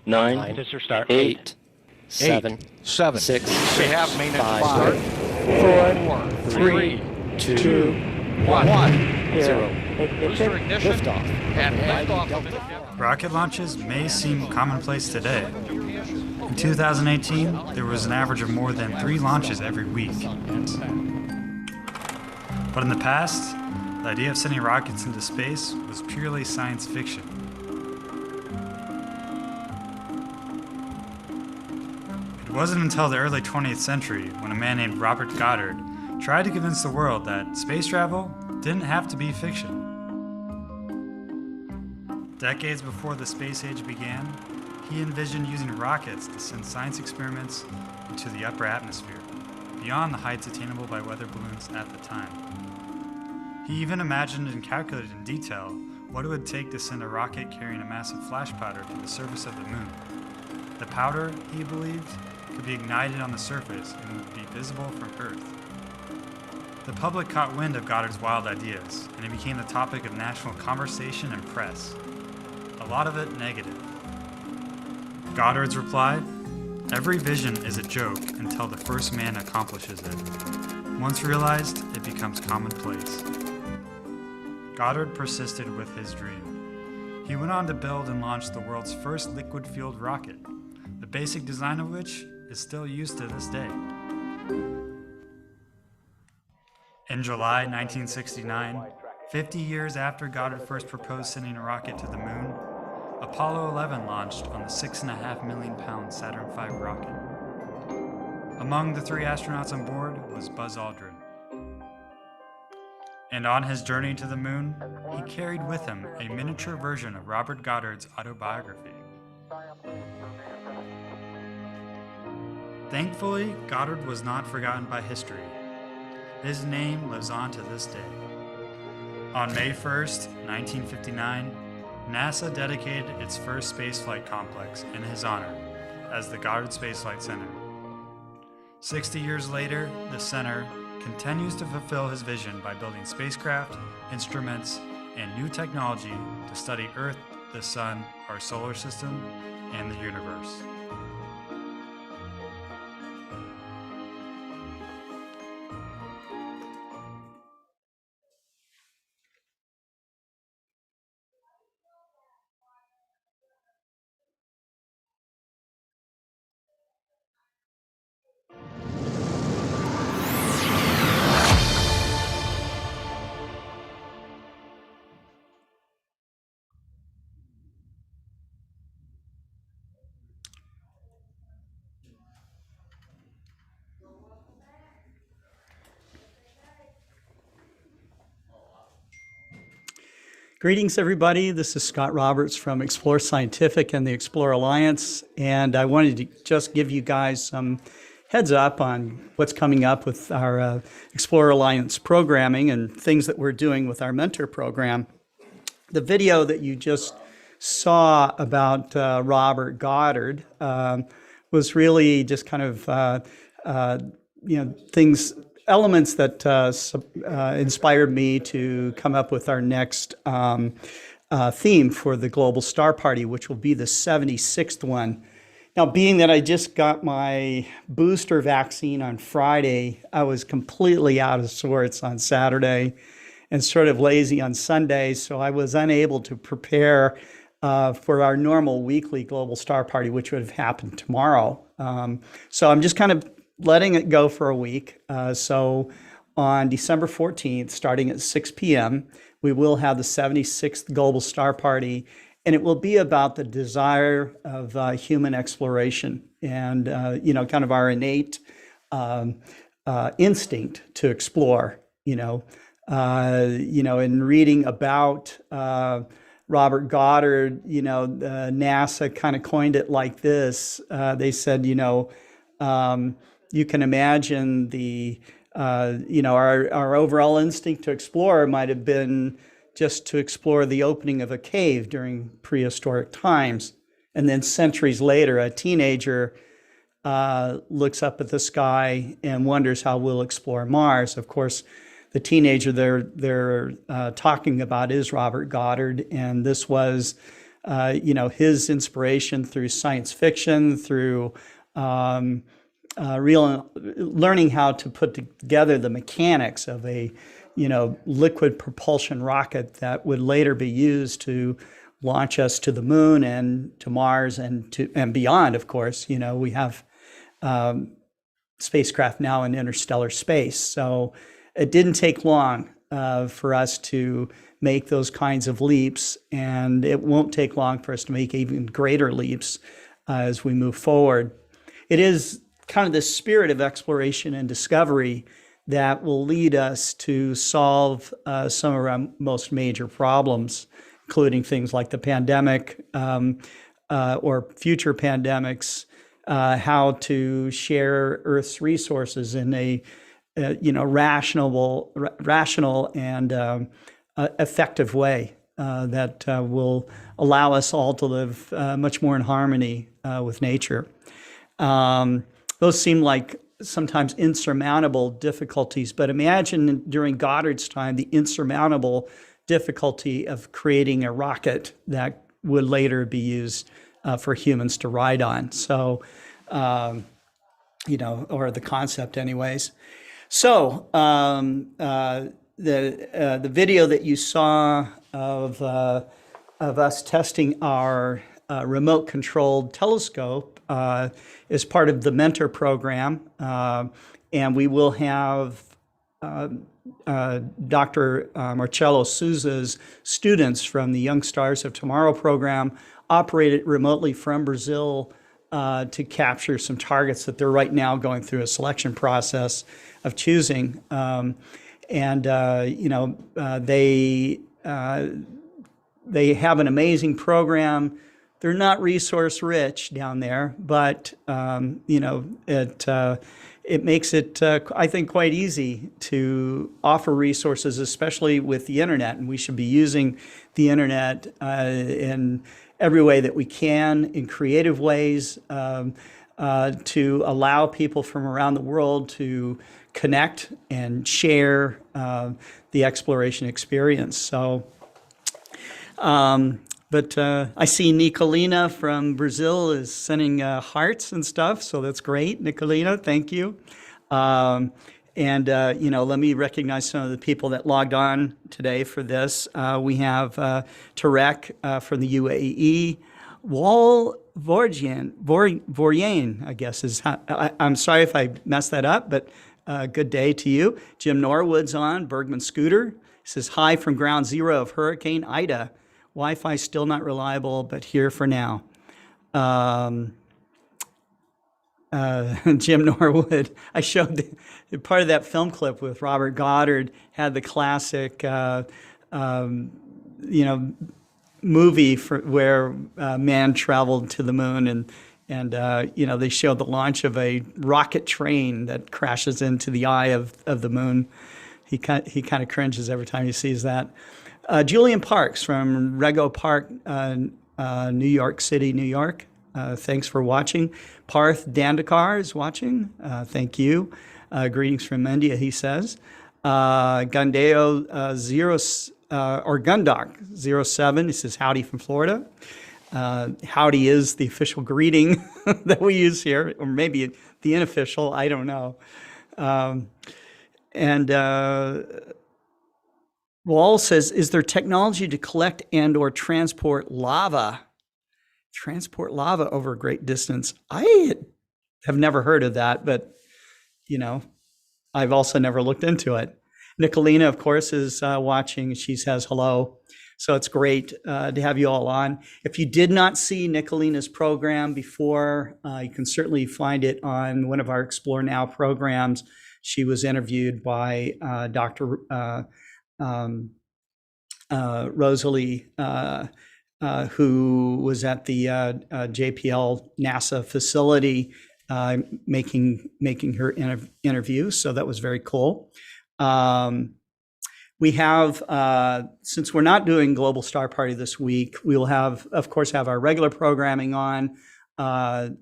9, Sister start. 8, 7, 7. 6, We have maintenance 5, start. 4, 3, 2, 1. 0. Booster ignition Liftoff. and liftoff of Endeavour. Rocket launches may seem commonplace today. In 2018, there was an average of more than 3 launches every week. But in the past, the idea of sending rockets into space was purely science fiction. It wasn't until the early 20th century when a man named Robert Goddard tried to convince the world that space travel didn't have to be fiction. Decades before the space age began, he envisioned using rockets to send science experiments into the upper atmosphere, beyond the heights attainable by weather balloons at the time. He even imagined and calculated in detail what it would take to send a rocket carrying a massive flash powder to the surface of the moon. The powder, he believed, could be ignited on the surface and would be visible from Earth. The public caught wind of Goddard's wild ideas, and it became the topic of national conversation and press. A lot of it negative. Goddard's reply: "Every vision is a joke until the first man accomplishes it. Once realized, it becomes commonplace." Goddard persisted with his dream. He went on to build and launch the world's first liquid-fueled rocket, the basic design of which is still used to this day. In July 1969, 50 years after Goddard first proposed sending a rocket to the moon, Apollo 11 launched on the 6.5 million pound Saturn V rocket. Among the 3 astronauts on board was Buzz Aldrin. And on his journey to the moon, he carried with him a miniature version of Robert Goddard's autobiography. Thankfully, Goddard was not forgotten by history. His name lives on to this day. On May 1st, 1959, NASA dedicated its first spaceflight complex in his honor as the Goddard Space Flight Center. 60 years later, the center continues to fulfill his vision by building spacecraft, instruments, and new technology to study Earth, the Sun, our solar system, and the universe. Greetings, everybody. This is Scott Roberts from Explore Scientific and the Explore Alliance, and I wanted to just give you guys some heads up on what's coming up with our Explore Alliance programming and things that we're doing with our mentor program. The video that you just saw about Robert Goddard was really just kind of things, elements that inspired me to come up with our next theme for the Global Star Party, which will be the 76th one. Now, being that I just got my booster vaccine on Friday, I was completely out of sorts on Saturday and sort of lazy on Sunday, so I was unable to prepare for our normal weekly Global Star Party, which would have happened tomorrow. So I'm just kind of letting it go for a week. So on December 14th, starting at 6 p.m., we will have the 76th Global Star Party, and it will be about the desire of human exploration and, kind of our innate instinct to explore, in reading about Robert Goddard, NASA kind of coined it like this. They said, you can imagine the, our overall instinct to explore might have been just to explore the opening of a cave during prehistoric times. And then centuries later, a teenager looks up at the sky and wonders how we'll explore Mars. Of course, the teenager they're talking about is Robert Goddard, and this was his inspiration through science fiction, through learning how to put together the mechanics of a liquid propulsion rocket that would later be used to launch us to the moon and to Mars and beyond. Of course, we have spacecraft now in interstellar space, so it didn't take long for us to make those kinds of leaps, and it won't take long for us to make even greater leaps as we move forward. It is kind of the spirit of exploration and discovery that will lead us to solve some of our most major problems, including things like the pandemic or future pandemics, how to share Earth's resources in a rational and effective way that will allow us all to live much more in harmony with nature. Those seem like sometimes insurmountable difficulties, but imagine during Goddard's time the insurmountable difficulty of creating a rocket that would later be used for humans to ride on. So, or the concept anyways. So the video that you saw of us testing our remote controlled telescope is part of the Mentor program, and we will have Dr. Marcello Souza's students from the Young Stars of Tomorrow program operate it remotely from Brazil to capture some targets that they're right now going through a selection process of choosing. They have an amazing program. They're not resource rich down there, but it makes it, I think, quite easy to offer resources, especially with the internet. And we should be using the internet in every way that we can, in creative ways, to allow people from around the world to connect and share the exploration experience. So. But I see Nicolina from Brazil is sending hearts and stuff, so that's great. Nicolina, thank you. Let me recognize some of the people that logged on today for this. We have Tarek from the UAE, Wal Voryan, I guess is. I'm sorry if I messed that up, but good day to you. Jim Norwood's on, Bergman Scooter. He says, hi from ground zero of Hurricane Ida. Wi-Fi still not reliable, but here for now. Jim Norwood, I showed part of that film clip with Robert Goddard, had the classic, movie where man traveled to the moon, and they showed the launch of a rocket train that crashes into the eye of the moon. He kind of cringes every time he sees that. Julian Parks from Rego Park, New York City, New York. Thanks for watching. Parth Dandekar is watching. Thank you. Greetings from India, he says. Gundeo Gundok 07, he says howdy from Florida. Howdy is the official greeting that we use here, or maybe the unofficial, I don't know. Wall says, is there technology to collect and or transport lava? Transport lava over a great distance? I have never heard of that, but, I've also never looked into it. Nicolina, of course, is watching. She says hello. So it's great to have you all on. If you did not see Nicolina's program before, you can certainly find it on one of our Explore Now programs. She was interviewed by Dr. Rosalie, who was at the JPL NASA facility making her interview. So that was very cool. We have, since we're not doing Global Star Party this week, we will have, of course, have our regular programming on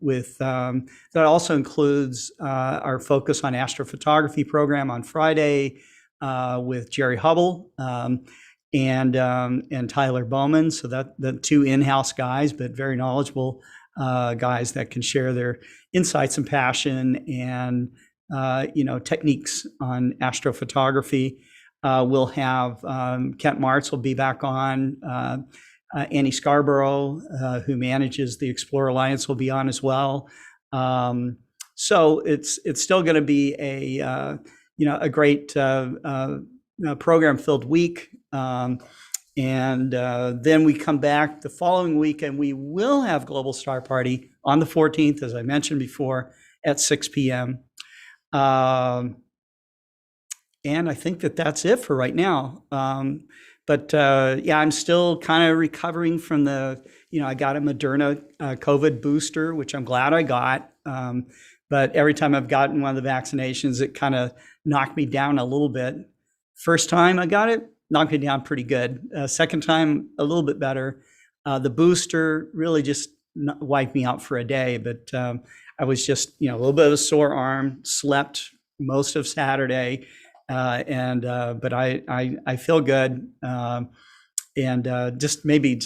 with, that also includes our Focus on Astrophotography program on Friday with Jerry Hubble. and Tyler Bowman. So that the two in-house guys, but very knowledgeable guys that can share their insights and passion and techniques on astrophotography. We'll have Kent Martz will be back on. Annie Scarborough, who manages the Explorer Alliance, will be on as well. So it's still going to be a great program-filled week. And then we come back the following week, and we will have Global Star Party on the 14th, as I mentioned before, at 6 p.m. And I think that's it for right now. But I'm still kind of recovering from I got a Moderna COVID booster, which I'm glad I got. But every time I've gotten one of the vaccinations, it kind of knocked me down a little bit. First time I got it, knocked me down pretty good. Second time, a little bit better. The booster really just wiped me out for a day, but I was just, a little bit of a sore arm, slept most of Saturday, but I feel good. And just maybe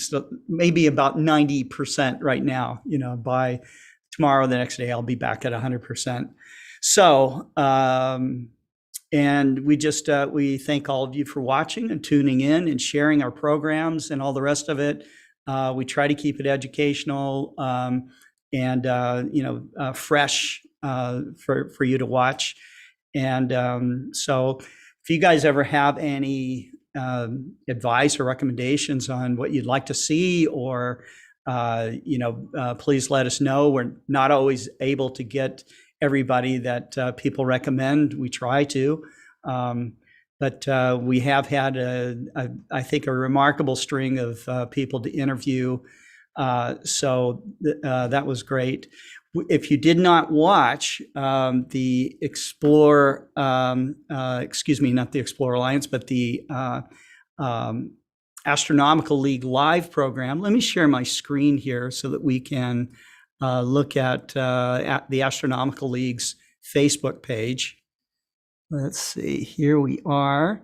about 90% right now, by tomorrow, the next day, I'll be back at 100%. So, and we thank all of you for watching and tuning in and sharing our programs and all the rest of it. We try to keep it educational and fresh for you to watch. And so if you guys ever have any advice or recommendations on what you'd like to see, or please let us know. We're not always able to get everybody that people recommend. We try to, but we have had I think a remarkable string of people to interview. So that was great. If you did not watch the Explore, not the Explorer Alliance, but the Astronomical League live program, let me share my screen here so that we can look at the Astronomical League's Facebook page. Let's see, here we are.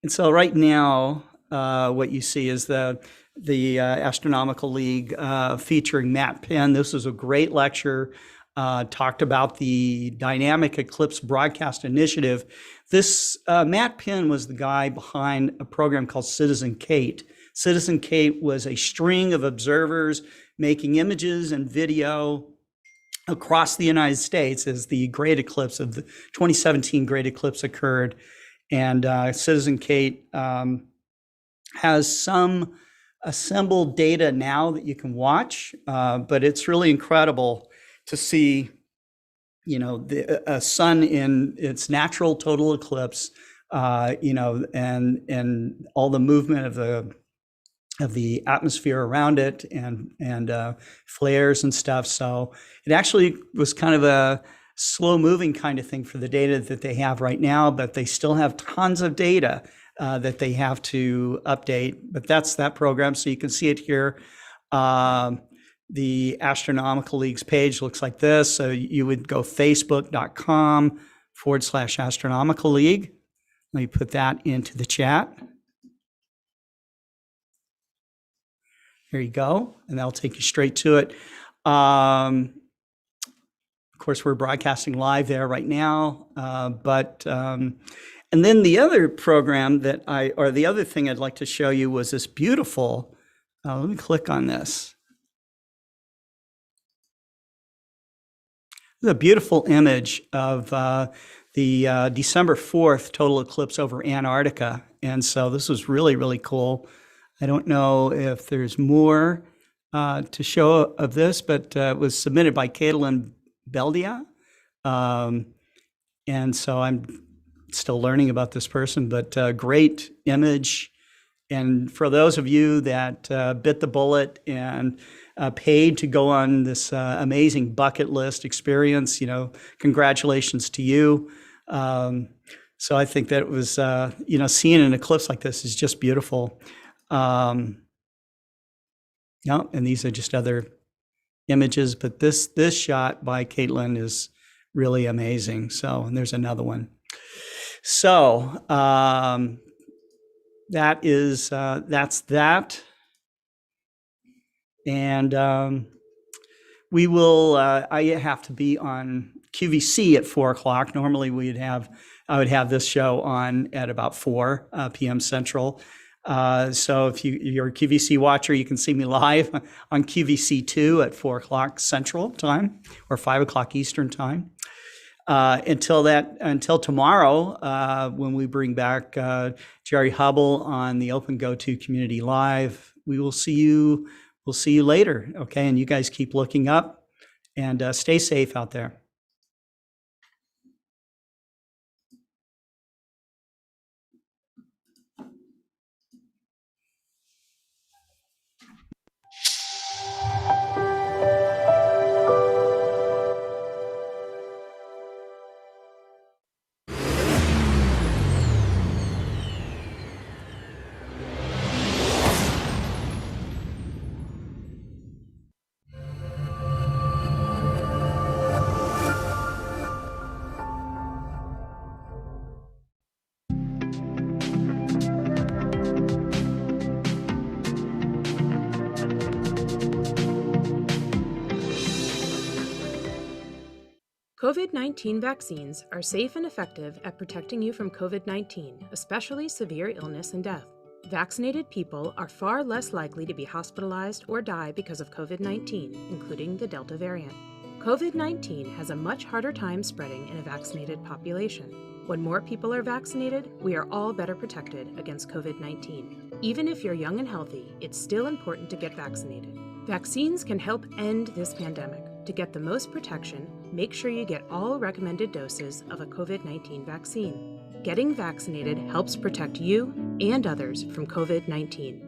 And so right now, what you see is the Astronomical League featuring Matt Penn. This was a great lecture, talked about the Dynamic Eclipse Broadcast Initiative. This Matt Penn was the guy behind a program called Citizen Kate. Citizen Kate was a string of observers making images and video across the United States as the great eclipse of the 2017 great eclipse occurred. And Citizen Kate has some assembled data now that you can watch, but it's really incredible to see, the sun in its natural total eclipse, and all the movement of the atmosphere around it and flares and stuff. So it actually was kind of a slow moving kind of thing for the data that they have right now, but they still have tons of data that they have to update. But that's that program. So you can see it here. The Astronomical League's page looks like this. So you would go facebook.com/Astronomical League. Let me put that into the chat. Here you go. And that'll take you straight to it. Of course, we're broadcasting live there right now. And then the other program the other thing I'd like to show you was this beautiful, let me click on this. This is a beautiful image of the December 4th total eclipse over Antarctica. And so this was really, really cool. I don't know if there's more to show of this, but it was submitted by Caitlin Beldia. And so I'm still learning about this person, but great image. And for those of you that bit the bullet and paid to go on this amazing bucket list experience, congratulations to you. So I think that it was, seeing an eclipse like this is just beautiful. And these are just other images, but this shot by Caitlin is really amazing. So, and there's another one. So, that's that. And we will. I have to be on QVC at 4:00. Normally, I would have this show on at about 4 p.m. Central. So if you're a QVC watcher, you can see me live on QVC2 at 4:00 Central Time or 5:00 Eastern Time. Until tomorrow, when we bring back Jerry Hubble on the Open Go-To Community Live, we will see you. We'll see you later. Okay, and you guys keep looking up and stay safe out there. COVID-19 vaccines are safe and effective at protecting you from COVID-19, especially severe illness and death. Vaccinated people are far less likely to be hospitalized or die because of COVID-19, including the Delta variant. COVID-19 has a much harder time spreading in a vaccinated population. When more people are vaccinated, we are all better protected against COVID-19. Even if you're young and healthy, it's still important to get vaccinated. Vaccines can help end this pandemic. To get the most protection, make sure you get all recommended doses of a COVID-19 vaccine. Getting vaccinated helps protect you and others from COVID-19.